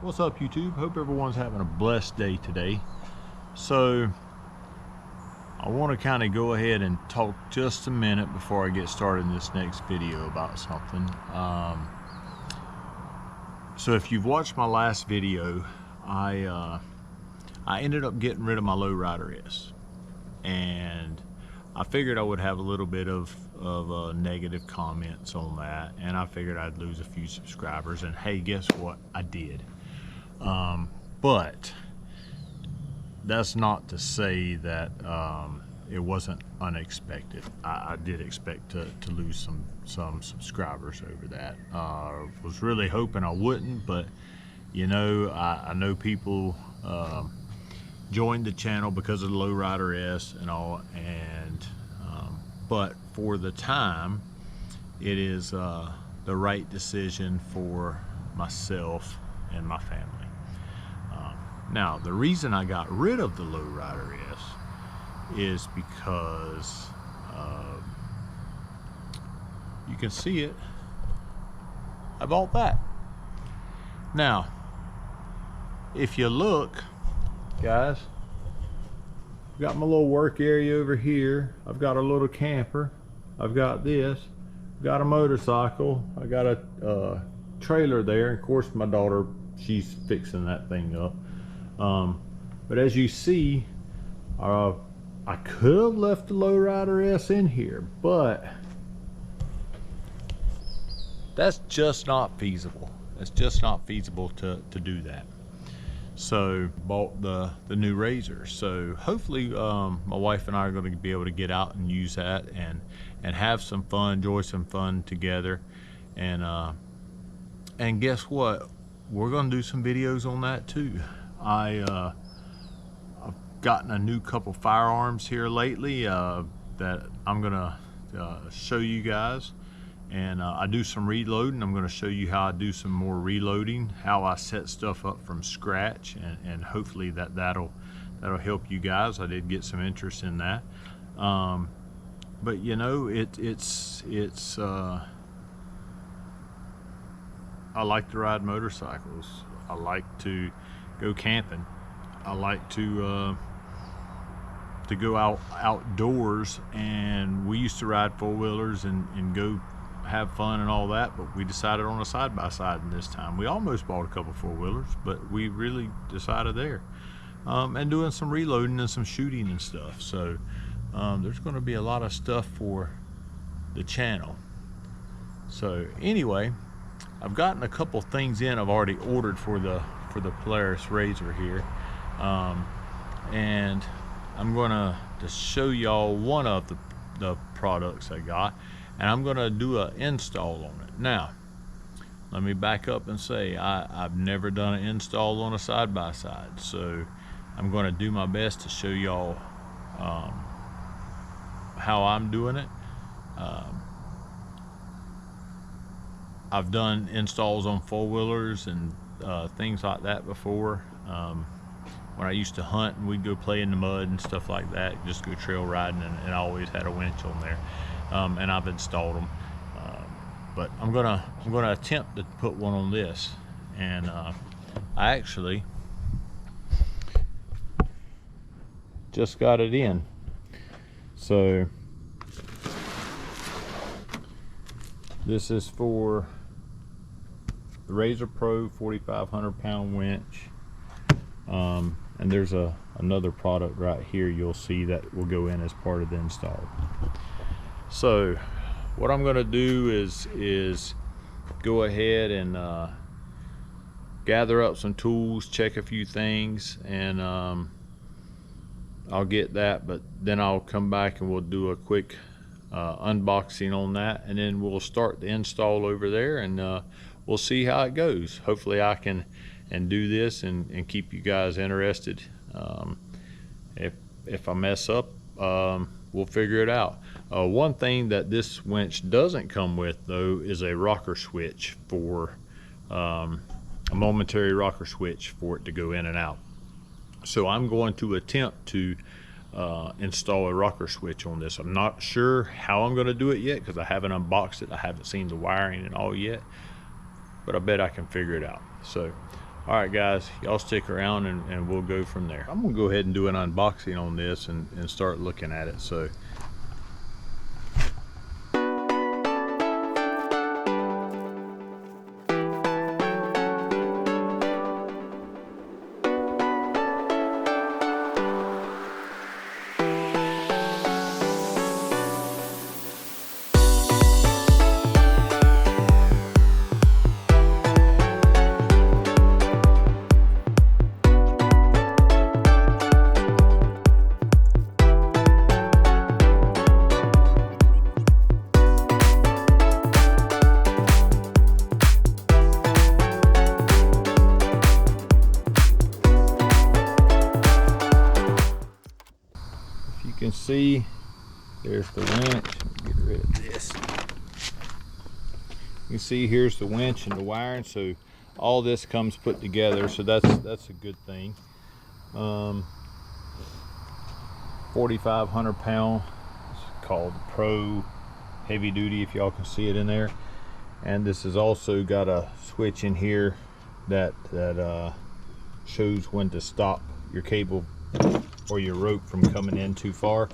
What's up, YouTube? Hope everyone's having a blessed day today. So I want to kind of go ahead and talk just a minute before I get started in this next video about something. So if you've watched my last video, I ended up getting rid of my Lowrider S, and I figured I would have a little bit of negative comments on that, and I figured I'd lose a few subscribers, and hey, guess what? I did. But that's not to say that it wasn't unexpected. I did expect to lose some subscribers over that. Was really hoping I wouldn't, but you know, I know people joined the channel because of the Lowrider S and all, and but for the time, it is the right decision for myself and my family. Now, the reason I got rid of the Lowrider S is because you can see it. I bought that. Now, if you look, guys, I've got my little work area over here. I've got a little camper. I've got this. I've got a motorcycle. I got a trailer there. Of course, my daughter, she's fixing that thing up. But as you see, I could have left the Lowrider S in here, but that's just not feasible. It's just not feasible to do that. So bought the new RZR. So hopefully my wife and I are going to be able to get out and use that and have some fun, enjoy some fun together. And guess what? We're going to do some videos on that too. I've gotten a new couple firearms here lately that I'm gonna show you guys, and I do some reloading. I'm gonna show you how I do some more reloading, how I set stuff up from scratch, and hopefully that'll help you guys. I did get some interest in that, but you know, it's I like to ride motorcycles. I like to go camping. I like to go outdoors, and we used to ride four-wheelers and go have fun and all that, but we decided on a side-by-side this time. We almost bought a couple four-wheelers, but we really decided there. And doing some reloading and some shooting and stuff. So there's going to be a lot of stuff for the channel. So anyway, I've gotten a couple things in I've already ordered for the Polaris RZR here, and I'm gonna just show y'all one of the products I got, and I'm gonna do an install on it. Now, let me back up and say I've never done an install on a side-by-side, so I'm gonna do my best to show y'all how I'm doing it. I've done installs on four-wheelers and things like that before. When I used to hunt and we'd go play in the mud and stuff like that, just go trail riding, and I always had a winch on there, and I've installed them. But I'm gonna attempt to put one on this, and I actually just got it in. So this is for the RZR Pro 4,500 pound winch, and there's another product right here you'll see that will go in as part of the install. So what I'm going to do is go ahead and gather up some tools, check a few things, and I'll get that, but then I'll come back and we'll do a quick unboxing on that, and then we'll start the install over there, and we'll see how it goes. Hopefully I can do this and keep you guys interested. If I mess up, we'll figure it out. One thing that this winch doesn't come with, though, is a rocker switch for a momentary rocker switch for it to go in and out. So I'm going to attempt to install a rocker switch on this. I'm not sure how I'm going to do it yet because I haven't unboxed it. I haven't seen the wiring and all yet, but I bet I can figure it out. So All right, guys, y'all stick around and we'll go from there. I'm gonna go ahead and do an unboxing on this and start looking at it. So you can see there's the winch. Let me get rid of this. You can see here's the winch and the wiring, so all this comes put together, so that's a good thing. 4,500 pound. It's called Pro Heavy Duty, if y'all can see it in there. And this has also got a switch in here that shows when to stop your cable or your rope from coming in too far,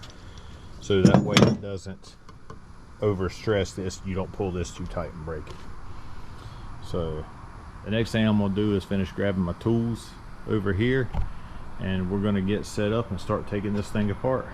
so that way it doesn't overstress this. You don't pull this too tight and break it. So the next thing I'm gonna do is finish grabbing my tools over here, and we're gonna get set up and start taking this thing apart.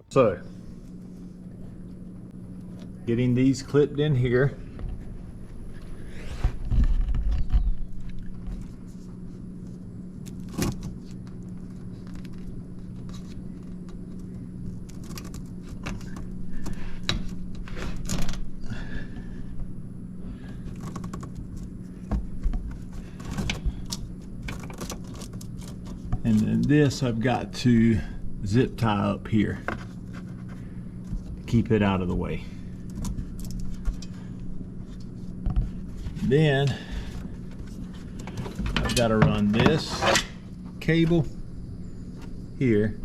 So, getting these clipped in here. And then this I've got to zip tie up here. Keep it out of the way. Then I've got to run this cable here,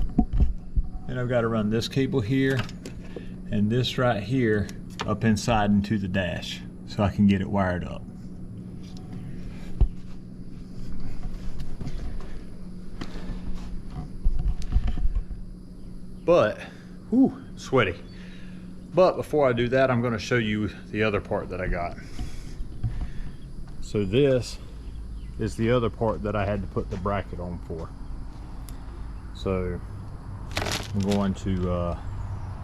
and I've got to run this cable here and this right here up inside into the dash so I can get it wired up. But, whew, sweaty. But before I do that, I'm going to show you the other part that I got. So this is the other part that I had to put the bracket on for. So I'm going to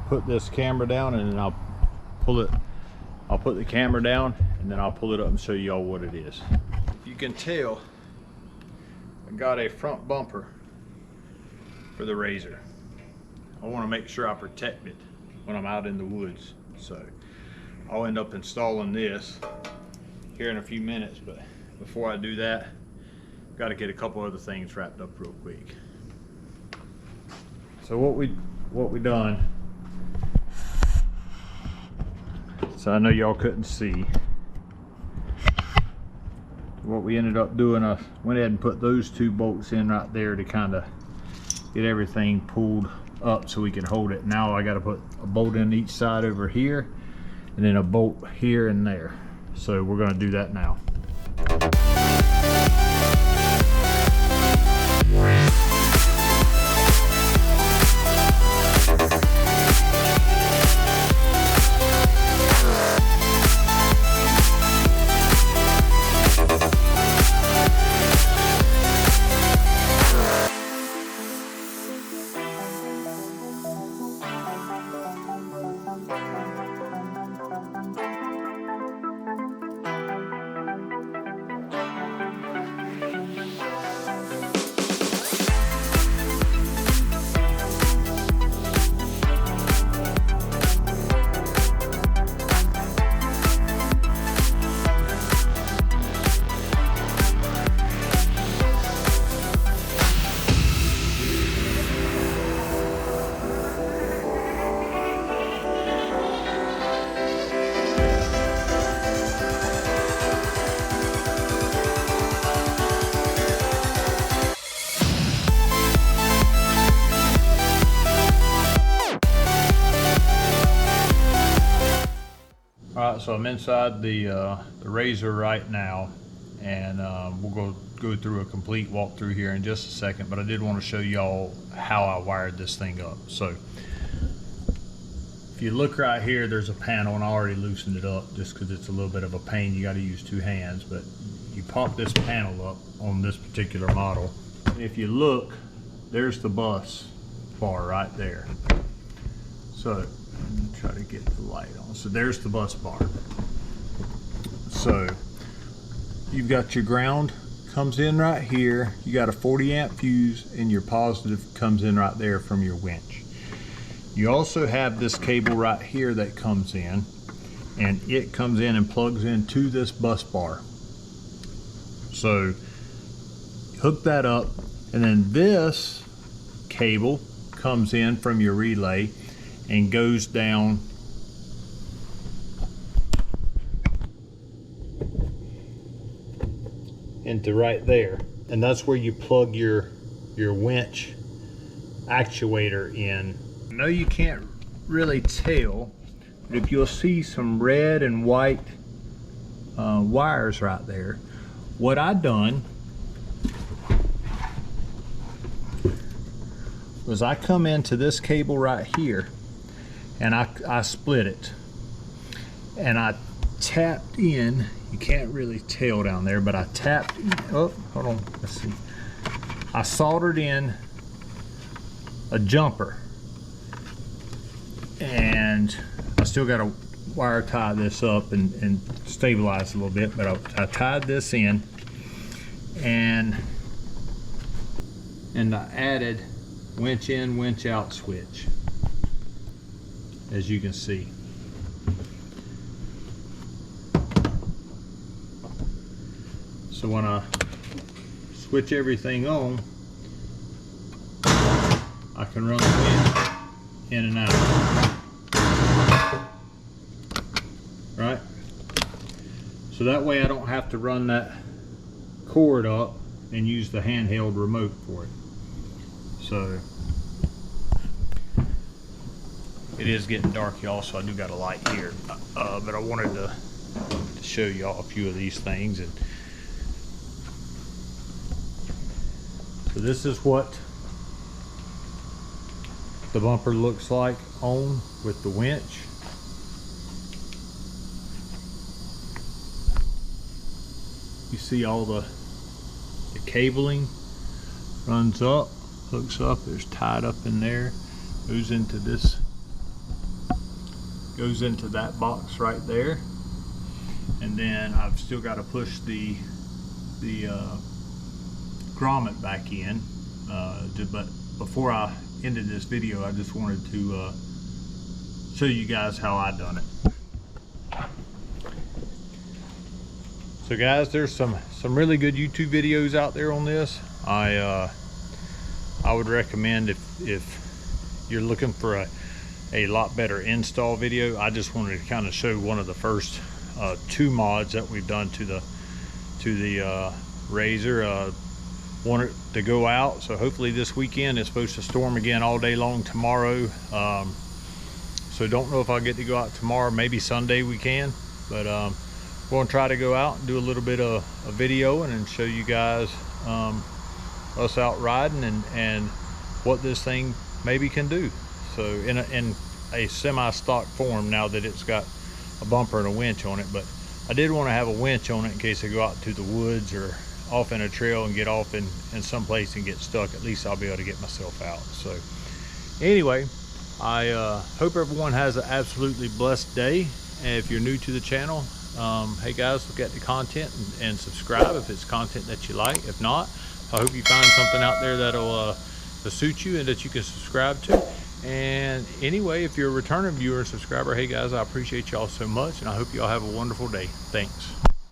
put this camera down, and then I'll put the camera down, and then I'll pull it up and show you all what it is. You can tell I got a front bumper for the RZR. I want to make sure I protect it when I'm out in the woods. So I'll end up installing this here in a few minutes, but before I do that, I've got to get a couple other things wrapped up real quick. So what we done, so I know y'all couldn't see, what we ended up doing, I went ahead and put those two bolts in right there to kind of get everything pulled up so we can hold it. Now I got to put a bolt in each side over here, and then a bolt here and there. So we're going to do that now. So I'm inside the RZR right now, and we'll go through a complete walkthrough here in just a second, but I did want to show y'all how I wired this thing up. So if you look right here, there's a panel, and I already loosened it up just because it's a little bit of a pain. You got to use two hands, but you pump this panel up on this particular model. If you look, there's the bus bar right there. So try to get the light on. So there's the bus bar. So you've got your ground comes in right here. You got a 40 amp fuse, and your positive comes in right there from your winch. You also have this cable right here that comes in, and it comes in and plugs into this bus bar. So hook that up, and then this cable comes in from your relay and goes down into right there, and that's where you plug your winch actuator in. I know you can't really tell, but if you'll see some red and white wires right there, what I done was I come into this cable right here, and I split it, and I tapped in. You can't really tell down there, but I tapped in. Oh, hold on, let's see. I soldered in a jumper, and I still got to wire tie this up and stabilize a little bit, but I tied this in, and I added winch in, winch out switch, as you can see. So when I switch everything on, I can run the winch in and out. Right? So that way I don't have to run that cord up and use the handheld remote for it. So it is getting dark, y'all, so I do got a light here, but I wanted to show y'all a few of these things. And so this is what the bumper looks like on with the winch. You see all the cabling runs up, hooks up, there's tied up in there, goes into this, goes into that box right there. And then I've still got to push the grommet back in. But before I ended this video, I just wanted to show you guys how I done it. So guys, there's some really good YouTube videos out there on this. I would recommend if you're looking for a lot better install video. I just wanted to kind of show one of the first 2 mods that we've done to the RZR. Want it to go out, so hopefully this weekend. It's supposed to storm again all day long tomorrow, so don't know if I'll get to go out tomorrow. Maybe Sunday we can, but we're going to try to go out and do a little bit of a video and show you guys us out riding and what this thing maybe can do. So in a semi-stock form, now that it's got a bumper and a winch on it. But I did want to have a winch on it in case I go out to the woods or off in a trail and get off in some place and get stuck. At least I'll be able to get myself out. So anyway, I hope everyone has an absolutely blessed day. And if you're new to the channel, hey guys, look at the content and subscribe if it's content that you like. If not, I hope you find something out there that'll suit you and that you can subscribe to. And anyway, if you're a returning viewer and subscriber, hey guys, I appreciate y'all so much, and I hope y'all have a wonderful day. Thanks.